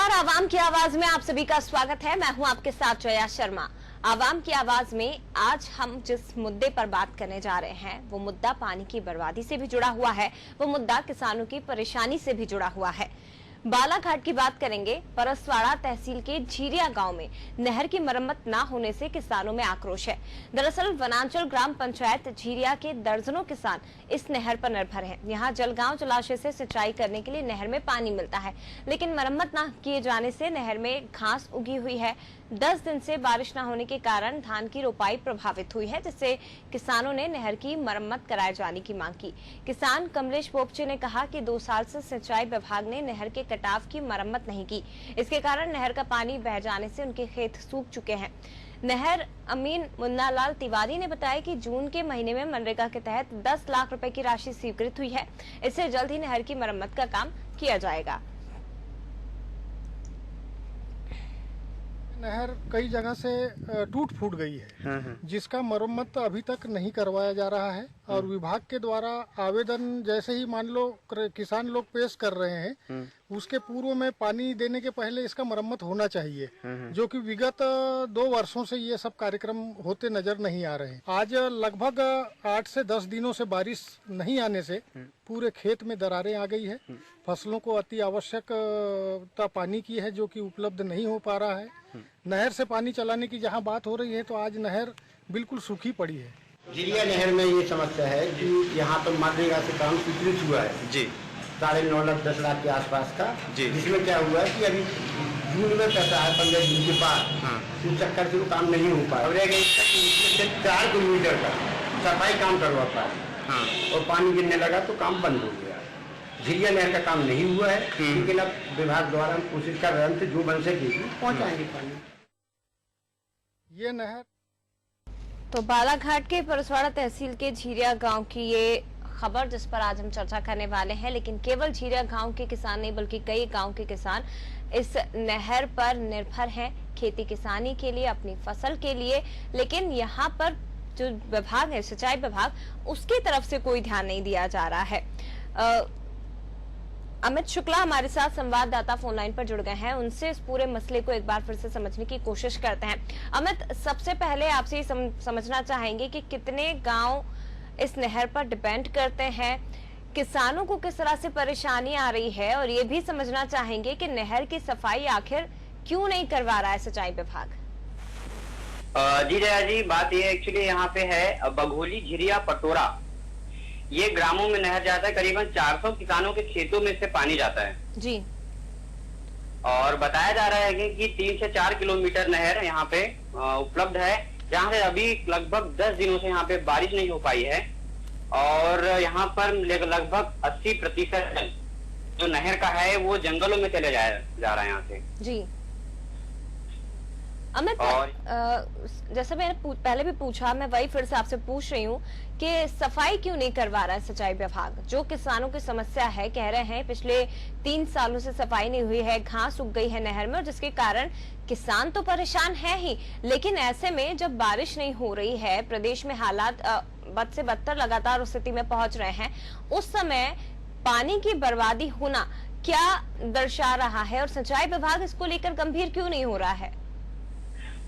नमस्कार, आवाम की आवाज में आप सभी का स्वागत है। मैं हूं आपके साथ जया शर्मा। आवाम की आवाज में आज हम जिस मुद्दे पर बात करने जा रहे हैं वो मुद्दा पानी की बर्बादी से भी जुड़ा हुआ है, वो मुद्दा किसानों की परेशानी से भी जुड़ा हुआ है। बालाघाट की बात करेंगे। परसवाड़ा तहसील के झीरिया गांव में नहर की मरम्मत न होने से किसानों में आक्रोश है। दरअसल वनांचल ग्राम पंचायत झीरिया के दर्जनों किसान इस नहर पर निर्भर हैं। यहां जलगांव जलाशय से सिंचाई करने के लिए नहर में पानी मिलता है, लेकिन मरम्मत न किए जाने से नहर में घास उगी हुई है। 10 दिन से बारिश न होने के कारण धान की रोपाई प्रभावित हुई है, जिससे किसानों ने नहर की मरम्मत कराए जाने की मांग की। किसान कमलेश पोपचे ने कहा कि 2 साल से सिंचाई विभाग ने नहर के कटाव की मरम्मत नहीं की। इसके कारण नहर का पानी बह जाने से उनके खेत सूख चुके हैं। नहर अमीन मुन्नालाल तिवारी ने बताया कि जून के महीने में मनरेगा के तहत 10 लाख रुपए की राशि स्वीकृत हुई है। इससे जल्द ही नहर की मरम्मत का काम किया जाएगा। नहर कई जगह से टूट फूट गई है, जिसका मरम्मत अभी तक नहीं करवाया जा रहा है। और विभाग के द्वारा आवेदन जैसे ही मान लो किसान लोग पेश कर रहे हैं, उसके पूर्व में पानी देने के पहले इसका मरम्मत होना चाहिए, जो कि विगत 2 वर्षों से ये सब कार्यक्रम होते नजर नहीं आ रहे हैं। आज लगभग 8 से 10 दिनों से बारिश नहीं आने से पूरे खेत में दरारें आ गई है। फसलों को अति आवश्यकता पानी की है, जो कि उपलब्ध नहीं हो पा रहा है। नहर से पानी चलाने की जहां बात हो रही है, तो आज नहर बिल्कुल सूखी पड़ी है। झीरिया नहर में ये समस्या है कि यहाँ पर मनरेगा से काम स्वीकृत हुआ है जी 9.5 लाख 10 लाख के आसपास का जी। जिसमें क्या हुआ है कि अभी जून में पैसा है 15 दिन के बाद इस चक्कर से वो काम नहीं हो पाया। और 4 किलोमीटर का सफाई काम करवा पाया और पानी गिरने लगा तो काम बंद हो गया। झीरिया नहर का काम नहीं हुआ है, लेकिन अब विभाग द्वारा हम कोशिश कर रहे हैं जो बन सकेगी पहुँचाएंगे पानी। ये नहर तो बालाघाट के परसवाड़ा तहसील के झीरिया गांव की ये खबर जिस पर आज हम चर्चा करने वाले हैं। लेकिन केवल झीरिया गांव के किसान नहीं बल्कि कई गांव के किसान इस नहर पर निर्भर हैं खेती किसानी के लिए, अपनी फसल के लिए। लेकिन यहाँ पर जो विभाग है, सिंचाई विभाग, उसकी तरफ से कोई ध्यान नहीं दिया जा रहा है। अमित शुक्ला हमारे साथ संवाददाता फोनलाइन पर जुड़ गए हैं, उनसे इस पूरे मसले को एक बार फिर से समझने की कोशिश करते हैं। अमित, सबसे पहले आपसे समझना चाहेंगे कि कितने गांव इस नहर पर डिपेंड करते हैं, किसानों को किस तरह से परेशानी आ रही है, और ये भी समझना चाहेंगे कि नहर की सफाई आखिर क्यों नहीं करवा रहा है सिंचाई विभाग। जी जया जी, बात ये एक्चुअली यहाँ पे है बघोली झीरिया पटोरा, ये ग्रामों में नहर जाता है। करीबन 400 किसानों के खेतों में से पानी जाता है जी। और बताया जा रहा है कि 3 से 4 किलोमीटर नहर यहाँ पे उपलब्ध है, जहाँ से अभी लगभग 10 दिनों से यहाँ पे बारिश नहीं हो पाई है। और यहाँ पर लगभग 80% जल जो नहर का है वो जंगलों में चले जा रहा है यहाँ से जी। अमित, जैसे मैंने पहले भी पूछा, मैं वही फिर से आपसे पूछ रही हूँ कि सफाई क्यों नहीं करवा रहा है सिंचाई विभाग। जो किसानों की समस्या है, कह रहे हैं पिछले 3 सालों से सफाई नहीं हुई है, घास उग गई है नहर में, और जिसके कारण किसान तो परेशान है ही। लेकिन ऐसे में जब बारिश नहीं हो रही है, प्रदेश में हालात बद से बदतर लगातार उस स्थिति में पहुंच रहे हैं, उस समय पानी की बर्बादी होना क्या दर्शा रहा है, और सिंचाई विभाग इसको लेकर गंभीर क्यों नहीं हो रहा है?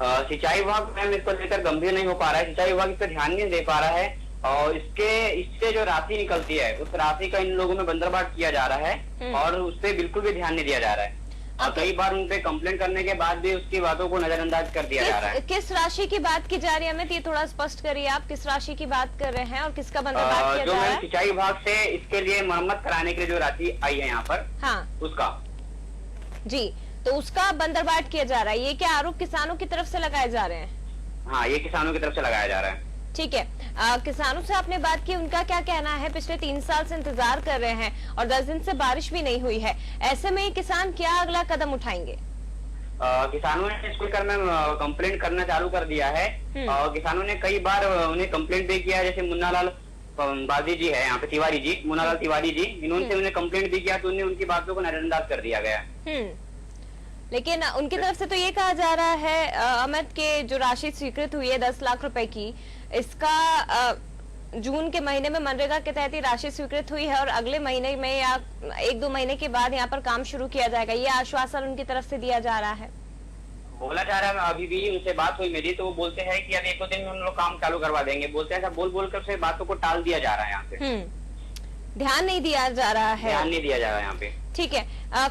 सिंचाई विभाग मैम इसको लेकर गंभीर नहीं हो पा रहा है। सिंचाई विभाग इस पर ध्यान नहीं दे पा रहा है, और इससे जो राशि निकलती है उस राशि का इन लोगों में बंदरबाट किया जा रहा है, और उस पर बिल्कुल भी ध्यान नहीं दिया जा रहा है। और कई बार उन पे कंप्लेंट करने के बाद भी उसकी बातों को नजरअंदाज कर दिया जा रहा है। किस राशि की बात की जा रही है अमित, ये थोड़ा स्पष्ट करिए, आप किस राशि की बात कर रहे हैं और किसका बंदरबाट किया जा रहा है? सिंचाई विभाग से इसके लिए मरम्मत कराने के लिए जो राशि आई है यहाँ पर, हाँ उसका जी, तो उसका बंदरबाट किया जा रहा है। ये क्या आरोप किसानों की तरफ से लगाए जा रहे हैं? हाँ, ये किसानों की तरफ से लगाया जा रहा है। ठीक है, किसानों से आपने बात की, उनका क्या कहना है? पिछले 3 साल से इंतजार कर रहे हैं और 10 दिन से बारिश भी नहीं हुई है। ऐसे में किसान क्या अगला कदम उठाएंगे? किसानों ने इसको लेकर में कंप्लेंट करना चालू कर दिया है, और किसानों ने कई बार उन्हें कंप्लेंट भी किया। जैसे मुन्नालाल बाजी जी है यहाँ पे, तिवारी जी, मुन्नालाल तिवारी जी, इन्होंने उन्हें कंप्लेंट भी किया, तो उन्हें उनकी बातों को नजरअंदाज कर दिया गया। लेकिन उनकी तरफ से तो ये कहा जा रहा है अमित के जो राशि स्वीकृत हुई है 10 लाख रुपए की, इसका जून के महीने में मनरेगा के तहत ही राशि स्वीकृत हुई है और अगले महीने में या 1-2 महीने के बाद यहाँ पर काम शुरू किया जाएगा, ये आश्वासन उनकी तरफ से दिया जा रहा है? बोला जा रहा है, अभी भी उनसे बात हुई मेरी, तो वो बोलते हैं कि अब 1-2 दिन में उन लोग काम चालू करवा देंगे। बोलते हैं, बोल बोल कर बातों को टाल दिया जा रहा है यहाँ पे। ध्यान नहीं दिया जा रहा है, ध्यान नहीं दिया जा रहा है यहाँ पे। ठीक है।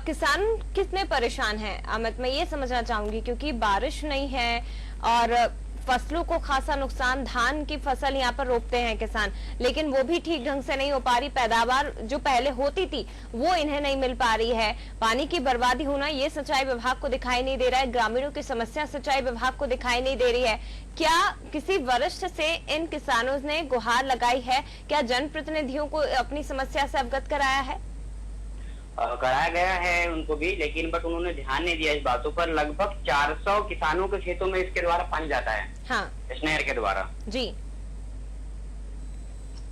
किसान कितने परेशान हैं अमित, मैं ये समझना चाहूंगी, क्योंकि बारिश नहीं है और फसलों को खासा नुकसान, धान की फसल यहाँ पर रोपते हैं किसान, लेकिन वो भी ठीक ढंग से नहीं हो पा रही, पैदावार जो पहले होती थी वो इन्हें नहीं मिल पा रही है, पानी की बर्बादी होना ये सिंचाई विभाग को दिखाई नहीं दे रहा है, ग्रामीणों की समस्या सिंचाई विभाग को दिखाई नहीं दे रही है। क्या किसी वरिष्ठ से इन किसानों ने गुहार लगाई है? क्या जनप्रतिनिधियों को अपनी समस्या से अवगत कराया है? कराया गया है उनको भी, लेकिन बट उन्होंने ध्यान नहीं दिया इस बातों पर। लगभग 400 किसानों के खेतों में इसके द्वारा पानी जाता है, हाँ, इस नहर के द्वारा जी,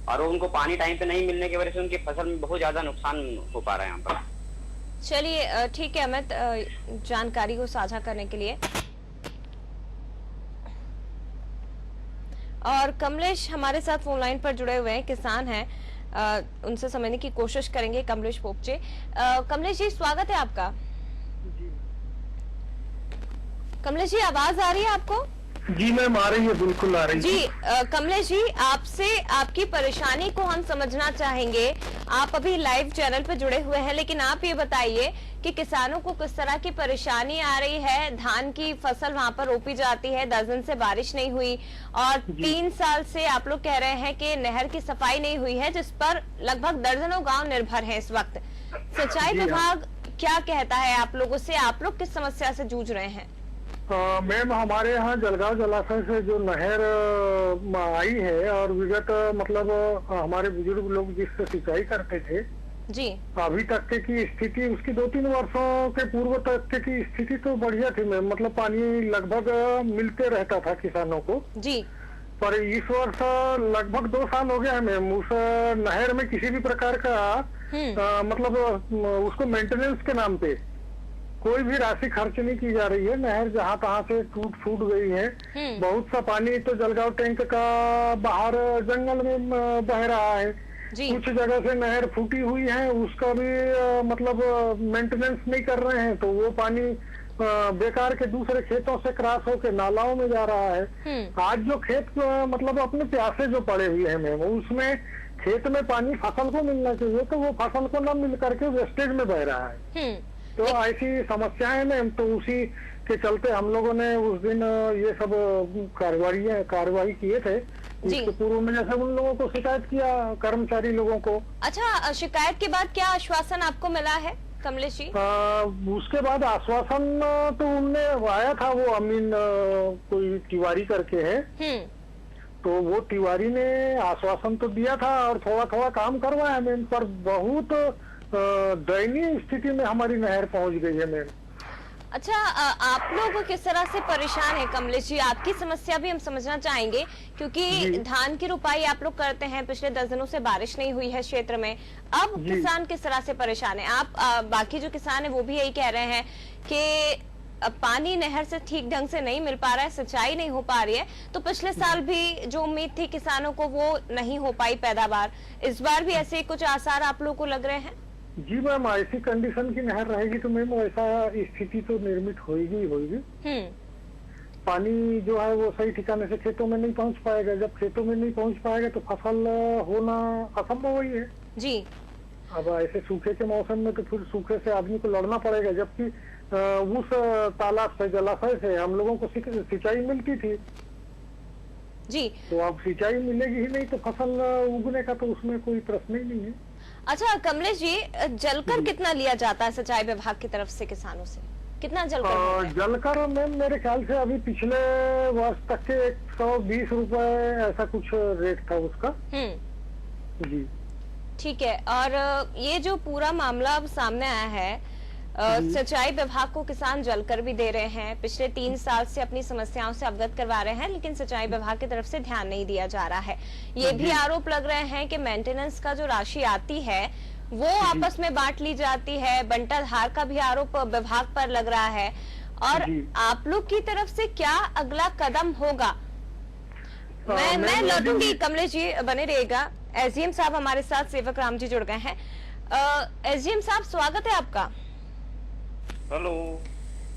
और उनको पानी टाइम पे नहीं मिलने की वजह से उनकी फसल में बहुत ज्यादा नुकसान हो पा रहा है यहाँ पर। चलिए ठीक है अमित, जानकारी को साझा करने के लिए। और कमलेश हमारे साथ फोन लाइन पर जुड़े हुए हैं, किसान हैं, उनसे समझने की कोशिश करेंगे। कमलेश पोपचे, कमलेश जी स्वागत है आपका। कमलेश जी आवाज आ रही है आपको? जी मैम आ रही है, बिल्कुल आ रही है जी। कमलेश जी, आपसे आपकी परेशानी को हम समझना चाहेंगे। आप अभी लाइव चैनल पर जुड़े हुए हैं, लेकिन आप ये बताइए कि किसानों को किस तरह की परेशानी आ रही है। धान की फसल वहां पर रोपी जाती है, 10 दिन से बारिश नहीं हुई और 3 साल से आप लोग कह रहे हैं कि नहर की सफाई नहीं हुई है, जिस पर लगभग दर्जनों गांव निर्भर हैं इस वक्त। सिंचाई विभाग क्या कहता है आप लोगों से? आप लोग किस समस्या से जूझ रहे हैं? मैम हमारे यहाँ जलगांव जलाशय से जो नहर आई है और विगत मतलब हमारे बुजुर्ग लोग जिससे सिंचाई करते थे जी, अभी तक की स्थिति उसकी 2-3 वर्षों के पूर्व तक की स्थिति तो बढ़िया थी मैम, मतलब पानी लगभग मिलते रहता था किसानों को जी, पर इस वर्ष लगभग 2 साल हो गया है मैम, उस नहर में किसी भी प्रकार का मतलब उसको मेंटेनेंस के नाम पे कोई भी राशि खर्च नहीं की जा रही है। नहर जहाँ तहाँ से टूट फूट गई है, बहुत सा पानी तो जलगांव टैंक का बाहर जंगल में बह रहा है, कुछ जगह से नहर फूटी हुई है, उसका भी मतलब मेंटेनेंस नहीं कर रहे हैं, तो वो पानी बेकार के दूसरे खेतों से क्रॉस होकर नालाओं में जा रहा है। आज जो खेत मतलब अपने प्यासे जो पड़े हुए हैं मैम, उसमें खेत में पानी फसल को मिलना चाहिए, तो वो फसल को न मिल करके वेस्टेज में बह रहा है। तो ऐसी समस्याएं मैम, तो उसी के चलते हम लोगों ने उस दिन ये सब कार्रवाई किए थे। इसके पूर्व में जैसे उन लोगों को शिकायत किया, कर्मचारी लोगों को। अच्छा, शिकायत के बाद क्या आश्वासन आपको मिला है कमलेश जी? उसके बाद आश्वासन तो उनने आया था, वो अमीन कोई तिवारी करके है, तो वो तिवारी ने आश्वासन तो दिया था और थोड़ा थोड़ा काम करवाया मैम, पर बहुत दयनीय स्थिति में हमारी नहर पहुंच गई है मैम। अच्छा, आप लोग किस तरह से परेशान है कमलेश जी? आपकी समस्या भी हम समझना चाहेंगे, क्योंकि धान की रुपाई आप लोग करते हैं, पिछले 10 दिनों से बारिश नहीं हुई है क्षेत्र में। अब किसान किस तरह से परेशान है? आप बाकी जो किसान है वो भी यही कह रहे हैं कि पानी नहर से ठीक ढंग से नहीं मिल पा रहा है, सिंचाई नहीं हो पा रही है, तो पिछले साल भी जो उम्मीद थी किसानों को वो नहीं हो पाई पैदावार, इस बार भी ऐसे कुछ आसार आप लोग को लग रहे हैं? जी मैम, ऐसी कंडीशन की नहर रहेगी तो मैम ऐसा स्थिति तो निर्मित होगी ही होगी। पानी जो है वो सही ठिकाने से खेतों में नहीं पहुंच पाएगा, जब खेतों में नहीं पहुंच पाएगा तो फसल होना असंभव ही है जी। अब ऐसे सूखे के मौसम में तो फिर सूखे से आदमी को लड़ना पड़ेगा, जबकि उस तालाब से जलाशय से हम लोगों को सिंचाई मिलती थी जी, तो अब सिंचाई मिलेगी ही नहीं तो फसल उगने का तो उसमें कोई प्रश्न ही नहीं है। अच्छा कमलेश जी, जलकर कितना लिया जाता है सिंचाई विभाग की तरफ से किसानों से? कितना जलकर? जलकर मैम मेरे ख्याल से अभी पिछले वर्ष तक के 120 रुपए ऐसा कुछ रेट था उसका। जी ठीक है। और ये जो पूरा मामला अब सामने आया है, सिंचाई विभाग को किसान जलकर भी दे रहे हैं, पिछले 3 साल से अपनी समस्याओं से अवगत करवा रहे हैं, लेकिन सिंचाई विभाग की तरफ से ध्यान नहीं दिया जा रहा है। ये भी आरोप लग रहे हैं कि मेंटेनेंस का जो राशि आती है वो आपस में बांट ली जाती है, बंटाधार का भी आरोप विभाग पर लग रहा है। और आप लोग की तरफ से क्या अगला कदम होगा? मैं लौटूंगी। कमलेश जी बने रहेगा। एसडीएम साहब हमारे साथ सेवक राम जी जुड़ गए हैं। एसडीएम साहब स्वागत है आपका। हेलो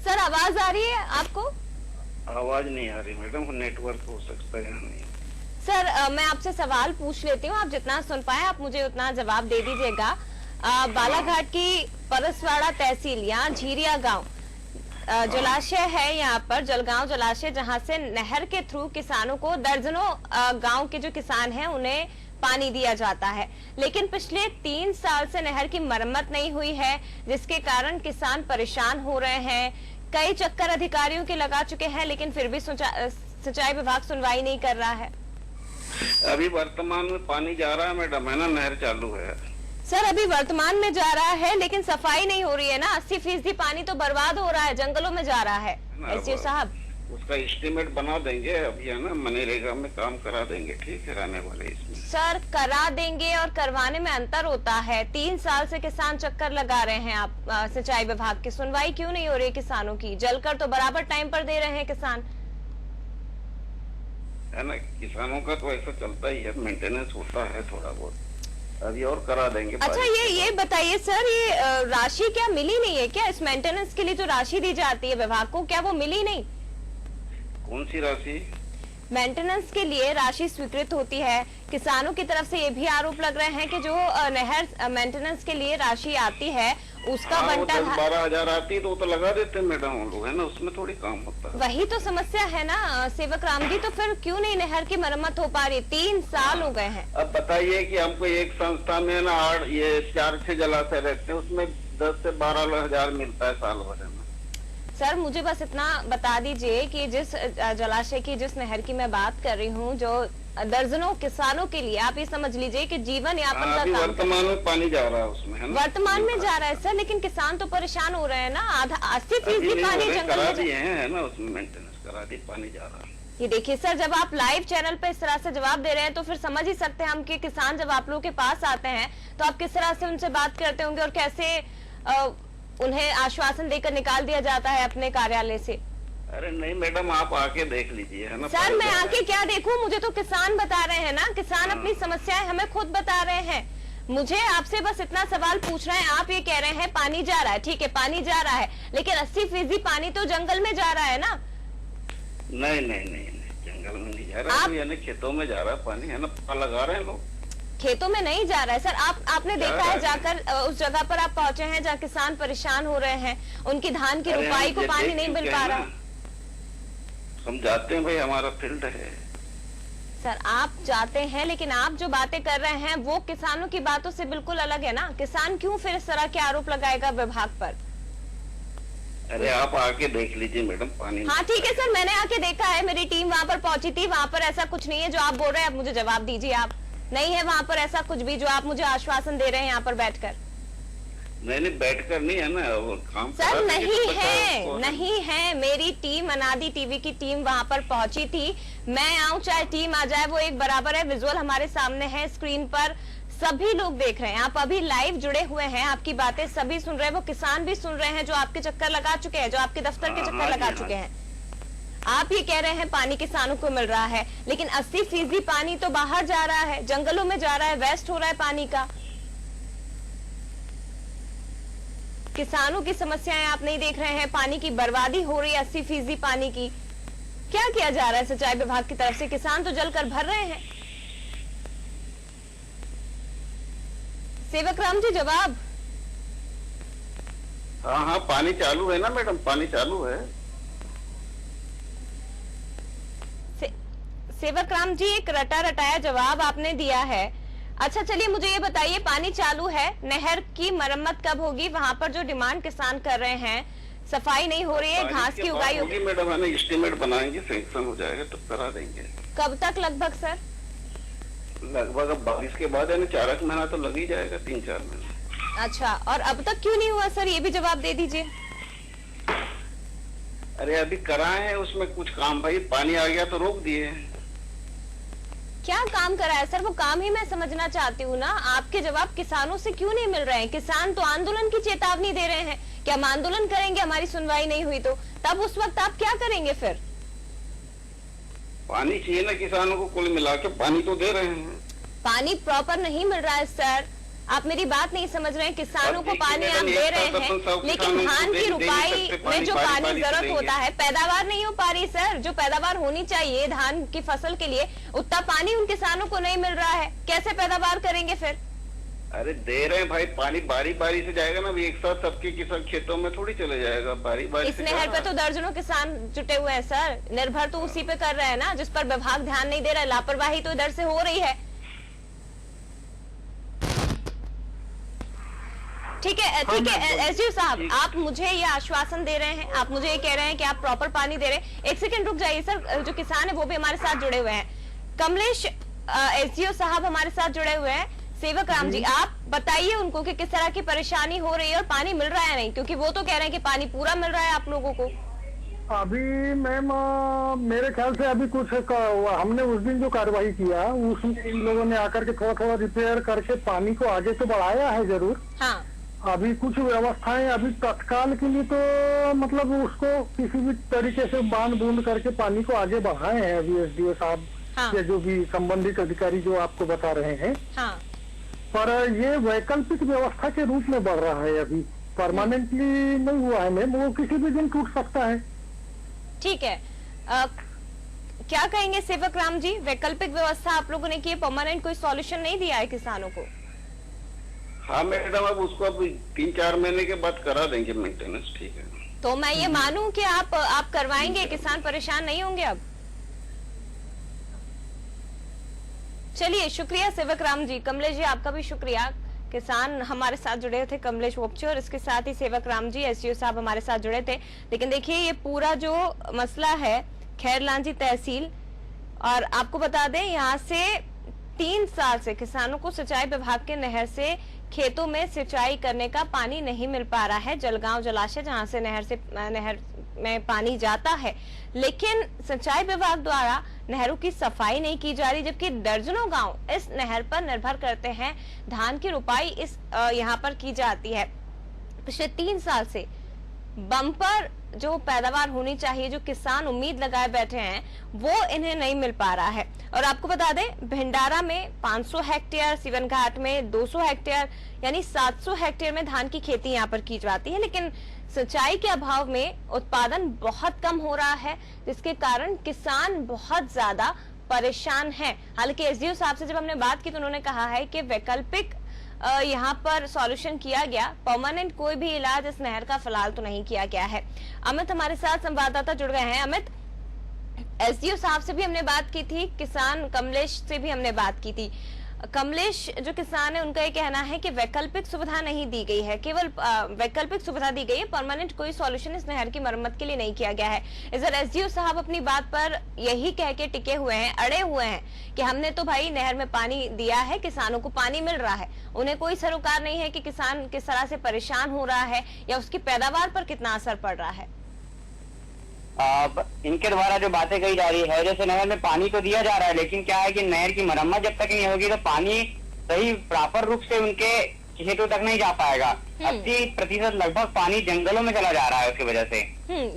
सर आवाज आ रही है आपको? आवाज नहीं आ रही मैडम, नेटवर्क हो सकता है नहीं। सर मैं आपसे सवाल पूछ लेती हूँ, आप जितना सुन पाए आप मुझे उतना जवाब दे दीजिएगा। बालाघाट की परसवाड़ा तहसील यहाँ झीरिया गांव जलाशय है, यहाँ पर जलगांव जलाशय, जहां से नहर के थ्रू किसानों को दर्जनों गांव के जो किसान हैं उन्हें पानी दिया जाता है, लेकिन पिछले 3 साल से नहर की मरम्मत नहीं हुई है, जिसके कारण किसान परेशान हो रहे हैं। कई चक्कर अधिकारियों के लगा चुके हैं, लेकिन फिर भी सिंचाई विभाग सुनवाई नहीं कर रहा है। अभी वर्तमान में पानी जा रहा है मैडम, है ना, नहर चालू है। सर अभी वर्तमान में जा रहा है, लेकिन सफाई नहीं हो रही है ना। 80% पानी तो बर्बाद हो रहा है, जंगलों में जा रहा है। एसडीओ साहब उसका एस्टीमेट बना देंगे अभी, है ना, मनरेगा में काम करा देंगे, ठीक है, रहने वाले इसमें। सर करा देंगे और करवाने में अंतर होता है। 3 साल से किसान चक्कर लगा रहे हैं, आप सिंचाई विभाग की सुनवाई क्यों नहीं हो रही किसानों की? जलकर तो बराबर टाइम पर दे रहे हैं किसान, है ना। किसानों का तो ऐसा चलता ही है, मेंटेनेंस होता है थोड़ा बहुत, अभी और करा देंगे। अच्छा ये बताइए सर, ये राशि क्या मिली नहीं है क्या? इस मेंटेनेंस के लिए जो राशि दी जाती है विभाग को, क्या वो मिली नहीं? कौन सी राशि? मेंटेनेंस के लिए राशि स्वीकृत होती है। किसानों की तरफ से ये भी आरोप लग रहे हैं कि जो नहर मेंटेनेंस के लिए राशि आती है उसका बंटल 12,000 आती तो लगा देते मैडम हम लोग, है ना, उसमें थोड़ी काम होता है। वही तो समस्या है ना सेवक राम जी, तो फिर क्यों नहीं नहर की मरम्मत हो पा रही? 3 साल हो गए हैं। अब बताइए कि हमको एक संस्था में ना 4-6 जलाशय रहते हैं, उसमें 10 से 12,000 मिलता है साल भर में। सर मुझे बस इतना बता दीजिए कि जिस जलाशय की, जिस नहर की मैं बात कर रही हूँ, जो दर्जनों किसानों के लिए, आप ये समझ लीजिए कि जीवन यापन का काम, वर्तमान में पानी जा रहा है उसमें, है ना? वर्तमान में जा रहा है सर, लेकिन किसान तो परेशान हो रहे हैं ना। 80% पानी जंगल में है ना, उसमें मेंटेनेंस करा दी, पानी जा रहा है। ये देखिए सर, जब आप लाइव चैनल पे इस तरह से जवाब दे रहे हैं तो फिर समझ ही सकते हैं हम कि किसान जब आप लोगों के पास आते हैं तो आप किस तरह से उनसे बात करते होंगे और कैसे उन्हें आश्वासन देकर निकाल दिया जाता है अपने कार्यालय से। अरे नहीं मैडम, आप आके देख लीजिए, है ना। सर मैं आके क्या देखूं? मुझे तो किसान बता रहे हैं ना, किसान अपनी समस्याएं हमें खुद बता रहे हैं। मुझे आपसे बस इतना सवाल पूछ रहे हैं, आप ये कह रहे हैं पानी जा रहा है, ठीक है पानी जा रहा है, लेकिन 80% पानी तो जंगल में जा रहा है ना। नहीं जंगल में नहीं जा रहा है, यानी खेतों में जा रहा है पानी, है ना, पता लगा रहे हैं लोग। खेतों में नहीं जा रहा है सर, आपने देखा है जाकर उस जगह पर आप पहुंचे हैं जहाँ किसान परेशान हो रहे हैं, उनकी धान की रुपाई को पानी नहीं मिल पा रहा। हम जाते हैं भाई, हमारा फील्ड है। सर आप जाते हैं, लेकिन आप जो बातें कर रहे हैं वो किसानों की बातों से बिल्कुल अलग है ना। किसान क्यों फिर इस तरह के आरोप लगाएगा विभाग पर? अरे आप आके देख लीजिए मैडम, पानी। हाँ ठीक है सर, मैंने आके देखा है, मेरी टीम वहाँ पर पहुंची थी, वहाँ पर ऐसा कुछ नहीं है जो आप बोल रहे हैं। अब मुझे जवाब दीजिए, आप नहीं है वहाँ पर ऐसा कुछ भी जो आप मुझे आश्वासन दे रहे हैं यहाँ पर बैठकर? नहीं बैठकर नहीं, है ना, वो काम सर नहीं है। मेरी टीम, अनादि टीवी की टीम वहाँ पर पहुंची थी। मैं आऊं चाहे टीम आ जाए, वो एक बराबर है। विजुअल हमारे सामने है, स्क्रीन पर सभी लोग देख रहे हैं। आप अभी लाइव जुड़े हुए हैं, आपकी बातें सभी सुन रहे हैं, वो किसान भी सुन रहे हैं जो आपके चक्कर लगा चुके हैं, जो आपके दफ्तर के चक्कर लगा चुके हैं। आप ये कह रहे हैं पानी किसानों को मिल रहा है, लेकिन 80% पानी तो बाहर जा रहा है, जंगलों में जा रहा है, वेस्ट हो रहा है पानी का। किसानों की समस्याएं आप नहीं देख रहे हैं, पानी की बर्बादी हो रही है 80% पानी की। क्या किया जा रहा है सिंचाई विभाग की तरफ से? किसान तो जलकर भर रहे हैं। सेवक राम जी जवाब। हाँ पानी चालू है ना मैडम, पानी चालू है। सेवक राम जी एक रटा रटाया जवाब आपने दिया है। अच्छा चलिए मुझे ये बताइए, पानी चालू है, नहर की मरम्मत कब होगी? वहाँ पर जो डिमांड किसान कर रहे हैं, सफाई नहीं हो रही है, घास की उगाई होगी मैडम, है ना, एस्टीमेट बनाएंगे, सैंक्शन हो जाएगा तो करा देंगे। कब तक लगभग सर? लगभग अब बारिश के बाद, है ना, 4 महीना तो लग ही जाएगा, 3-4 महीना। अच्छा, और अब तक क्यों नहीं हुआ सर, ये भी जवाब दे दीजिए। अरे अभी कराए हैं, उसमें कुछ काम भाई, पानी आ गया तो रोक दिए। क्या काम करा है सर? वो काम ही मैं समझना चाहती हूँ ना। आपके जवाब किसानों से क्यों नहीं मिल रहे हैं? किसान तो आंदोलन की चेतावनी दे रहे हैं कि हम आंदोलन करेंगे, हमारी सुनवाई नहीं हुई तो। तब उस वक्त आप क्या करेंगे फिर? पानी चाहिए ना किसानों को, कुल मिला के पानी तो दे रहे हैं। पानी प्रॉपर नहीं मिल रहा है सर, आप मेरी बात नहीं समझ रहे हैं। किसानों को पानी आप दे रहे हैं, लेकिन धान की रुपाई में जो पानी जरूरत होता है, पैदावार नहीं हो पा रही सर। जो पैदावार होनी चाहिए धान की फसल के लिए, उतना पानी उन किसानों को नहीं मिल रहा है, कैसे पैदावार करेंगे फिर? अरे दे रहे हैं भाई, पानी बारी बारी से जाएगा ना, अभी एक साथ सबके किसान खेतों में थोड़ी चले जाएगा, बारी बारी। इस नहर पे तो दर्जनों किसान जुटे हुए हैं सर, निर्भर तो उसी पे कर रहे हैं ना, जिस पर विभाग ध्यान नहीं दे रहा है। लापरवाही तो इधर से हो रही है। ठीक है एसडीओ साहब, आप मुझे ये आश्वासन दे रहे हैं, आप मुझे ये कह रहे हैं कि आप प्रॉपर पानी दे रहे हैं। एक सेकंड रुक जाइए सर, जो किसान है वो भी हमारे साथ जुड़े हुए हैं। कमलेश एसडीओ साहब हमारे साथ जुड़े हुए हैं। सेवक राम जी, आप बताइए उनको कि किस तरह की परेशानी हो रही है और पानी मिल रहा है नहीं, क्योंकि वो तो कह रहे हैं कि पानी पूरा मिल रहा है आप लोगों को। अभी मैम मेरे ख्याल से अभी कुछ हमने उस दिन जो कार्रवाई किया उसमें इन लोगों ने आकर के थोड़ा थोड़ा रिपेयर करके पानी को आगे तो बढ़ाया है जरूर। हाँ, अभी कुछ व्यवस्थाएं अभी तत्काल के लिए तो मतलब उसको किसी भी तरीके से बांध बूंद करके पानी को आगे बढ़ाए हैं अभी एसडीओ साहब या जो भी संबंधित अधिकारी जो आपको बता रहे हैं। हाँ। पर ये वैकल्पिक व्यवस्था के रूप में बढ़ रहा है, अभी परमानेंटली नहीं हुआ है मैम, वो किसी भी दिन टूट सकता है। ठीक है, क्या कहेंगे सेवक राम जी, वैकल्पिक व्यवस्था आप लोगों ने की, परमानेंट कोई सॉल्यूशन नहीं दिया है किसानों को? हाँ मैडम, अब उसको अब 3-4 महीने के बाद करा देंगे मेंटेनेंस। ठीक है, तो मैं ये मानूं कि आप करवाएंगे, किसान परेशान नहीं होंगे अब? चलिए, शुक्रिया सेवक राम जी। कमलेश जी, आपका भी शुक्रिया, किसान हमारे साथ जुड़े थे कमलेश वोपचे, और इसके साथ ही सेवक राम जी एसडीओ साहब हमारे साथ जुड़े थे। लेकिन देखिए, ये पूरा जो मसला है खैरलांजी तहसील, और आपको बता दें यहाँ से 3 साल से किसानों को सिंचाई विभाग के नहर से खेतों में सिंचाई करने का पानी नहीं मिल पा रहा है। जलगांव जलाशय जहां से नहर में पानी जाता है, लेकिन सिंचाई विभाग द्वारा नहरों की सफाई नहीं की जा रही, जबकि दर्जनों गांव इस नहर पर निर्भर करते हैं। धान की रुपाई इस यहाँ पर की जाती है। पिछले 3 साल से बम्पर जो पैदावार होनी चाहिए, जो किसान उम्मीद लगाए बैठे हैं, वो इन्हें नहीं मिल पा रहा है। और आपको बता दें, भंडारा में 500 हेक्टेयर, सिवन घाट में 200 हेक्टेयर, यानी 700 हेक्टेयर में धान की खेती यहाँ पर की जाती है, लेकिन सिंचाई के अभाव में उत्पादन बहुत कम हो रहा है, जिसके कारण किसान बहुत ज्यादा परेशान हैं। हालांकि एसडीओ साहब से जब हमने बात की तो उन्होंने कहा है कि वैकल्पिक यहाँ पर सॉल्यूशन किया गया, परमानेंट कोई भी इलाज इस नहर का फिलहाल तो नहीं किया गया है। अमित हमारे साथ संवाददाता जुड़ गए हैं। अमित, एसडीओ साहब से भी हमने बात की थी, किसान कमलेश से भी हमने बात की थी। कमलेश जो किसान है, उनका ये कहना है कि वैकल्पिक सुविधा नहीं दी गई है, केवल वैकल्पिक सुविधा दी गई है, परमानेंट कोई सॉल्यूशन इस नहर की मरम्मत के लिए नहीं किया गया है। इधर एसडीओ साहब अपनी बात पर यही कह के टिके हुए हैं, अड़े हुए हैं कि हमने तो भाई नहर में पानी दिया है, किसानों को पानी मिल रहा है। उन्हें कोई सरोकार नहीं है कि किसान किस तरह से परेशान हो रहा है या उसकी पैदावार पर कितना असर पड़ रहा है। इनके द्वारा जो बातें कही जा रही है, जैसे नहर में पानी तो दिया जा रहा है, लेकिन क्या है कि नहर की मरम्मत जब तक नहीं होगी तो पानी सही प्रॉपर रूप से उनके खेतों तक नहीं जा पाएगा। 80% लगभग पानी जंगलों में चला जा रहा है उसकी वजह से।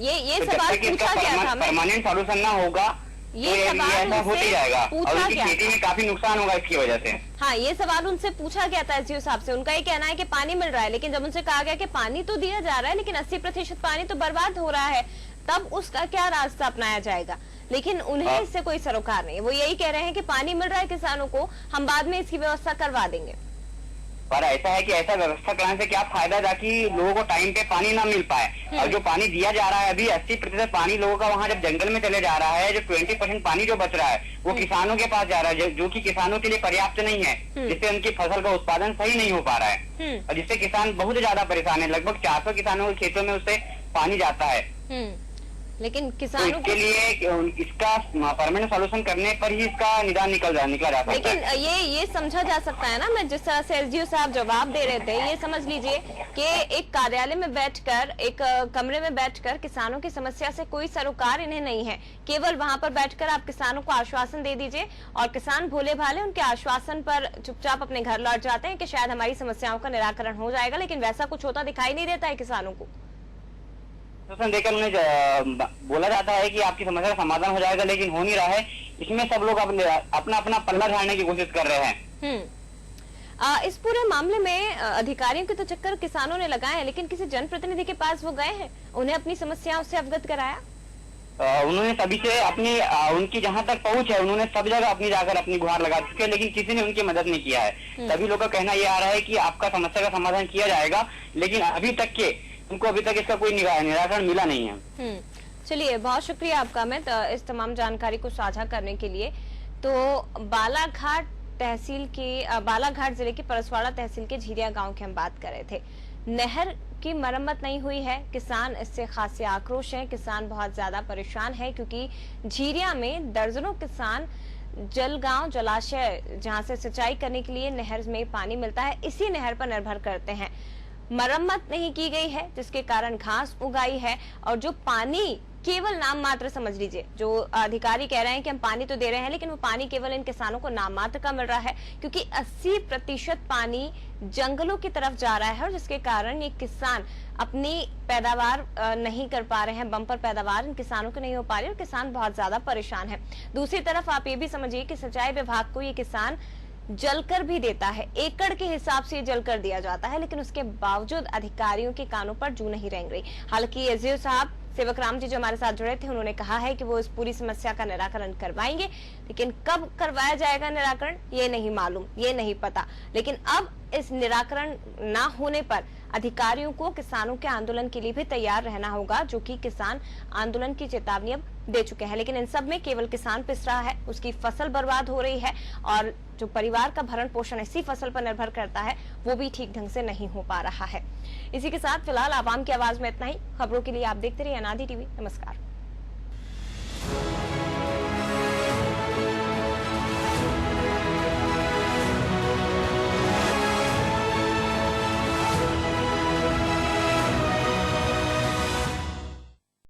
ये तो सवाल पूछा गया था, परमानेंट सॉल्यूशन ना होगा ये तो सवाल ऐसा होते जाएगा और पूछा उनकी गया खेती में काफी नुकसान होगा इसकी वजह से। हाँ, ये सवाल उनसे पूछा गया था एसडीओ साहब से। उनका ये कहना है कि पानी मिल रहा है, लेकिन जब उनसे कहा गया कि पानी तो दिया जा रहा है, लेकिन 80% पानी तो बर्बाद हो रहा है, तब उसका क्या रास्ता अपनाया जाएगा। लेकिन उन्हें इससे कोई सरोकार नहीं। वो यही कह रहे हैं कि पानी मिल रहा है किसानों को, हम बाद में इसकी व्यवस्था करवा देंगे। पर ऐसा है कि ऐसा व्यवस्था कराने से क्या फायदा, ताकि लोगों को टाइम पे पानी ना मिल पाए। और जो पानी दिया जा रहा है अभी 80% पानी लोगों का वहाँ जब जंगल में चले जा रहा है, जो 20% पानी जो बच रहा है वो किसानों के पास जा रहा है, जो कि किसानों के लिए पर्याप्त नहीं है, जिससे उनकी फसल का उत्पादन सही नहीं हो पा रहा है और जिससे किसान बहुत ज्यादा परेशान है। लगभग 400 किसानों के खेतों में उससे पानी जाता है। लेकिन तो किसानों इसके लिए इसका परमानेंट सॉल्यूशन करने पर ही इसका निदान निकला जा सकता है। लेकिन ये समझा जा सकता है ना, मैं जिस तरह से एसडीओ साहब जवाब दे रहे थे, ये समझ लीजिए कि एक कार्यालय में बैठकर, एक कमरे में बैठकर किसानों की समस्या से कोई सरोकार इन्हें नहीं है। केवल वहां पर बैठकर आप किसानों को आश्वासन दे दीजिए और किसान भोले भाले उनके आश्वासन पर चुपचाप अपने घर लौट जाते हैं कि शायद हमारी समस्याओं का निराकरण हो जाएगा, लेकिन वैसा कुछ होता दिखाई नहीं देता है किसानों को। देकर उन्हें बोला जाता है कि आपकी समस्या का समाधान हो जाएगा, लेकिन हो नहीं रहा है। इसमें सब लोग अपना अपना पल्ला झाड़ने की कोशिश कर रहे हैं। इस पूरे मामले में अधिकारियों के तो चक्कर किसानों ने लगाए हैं, लेकिन किसी जनप्रतिनिधि के पास वो गए हैं, उन्हें अपनी समस्याओं से अवगत कराया? उन्होंने सभी से अपनी उनकी जहां तक पहुंच है उन्होंने सब जगह अपनी जाकर अपनी गुहार लगा चुके हैं, लेकिन किसी ने उनकी मदद नहीं किया है। सभी लोगों का कहना यह आ रहा है कि आपका समस्या का समाधान किया जाएगा, लेकिन अभी तक इसका कोई निराकरण मिला नहीं है। चलिए, बहुत शुक्रिया आपका अमित इस तमाम जानकारी को साझा करने के लिए। तो बालाघाट जिले की परसवाड़ा तहसील के झीरिया गांव की हम बात कर रहे थे। नहर की मरम्मत नहीं हुई है, किसान इससे खासे आक्रोश हैं, किसान बहुत ज्यादा परेशान है, क्योंकि झीरिया में दर्जनों किसान जलगांव जलाशय जहां से सिंचाई करने के लिए नहर में पानी मिलता है, इसी नहर पर निर्भर करते हैं। मरम्मत नहीं की गई है, जिसके कारण घास उगाई है, और जो पानी केवल नाम मात्र, समझ लीजिए, जो अधिकारी कह रहे हैं कि हम पानी तो दे रहे हैं, लेकिन वो पानी केवल इन किसानों को नाम मात्र का मिल रहा है, क्योंकि 80% पानी जंगलों की तरफ जा रहा है, और जिसके कारण ये किसान अपनी पैदावार नहीं कर पा रहे हैं। बम्पर पैदावार इन किसानों की नहीं हो पा रही, और किसान बहुत ज्यादा परेशान है। दूसरी तरफ आप ये भी समझिए कि सिंचाई विभाग को ये किसान जलकर भी देता है, एकड़ के हिसाब से जलकर दिया जाता है, लेकिन उसके बावजूद अधिकारियों के कानों पर जू नहीं रेंग रही। हालांकि एसडीओ साहब सेवक राम जी जो हमारे साथ जुड़े थे, उन्होंने कहा है कि वो इस पूरी समस्या का निराकरण करवाएंगे, लेकिन कब करवाया जाएगा निराकरण ये नहीं मालूम, ये नहीं पता। लेकिन अब इस निराकरण ना होने पर अधिकारियों को किसानों के आंदोलन के लिए भी तैयार रहना होगा, जो कि किसान आंदोलन की चेतावनी अब दे चुके हैं। लेकिन इन सब में केवल किसान पिस रहा है, उसकी फसल बर्बाद हो रही है, और जो परिवार का भरण पोषण इसी फसल पर निर्भर करता है, वो भी ठीक ढंग से नहीं हो पा रहा है। इसी के साथ फिलहाल आवाम की आवाज में इतना ही। खबरों के लिए आप देखते रहिए अनादि टीवी। नमस्कार।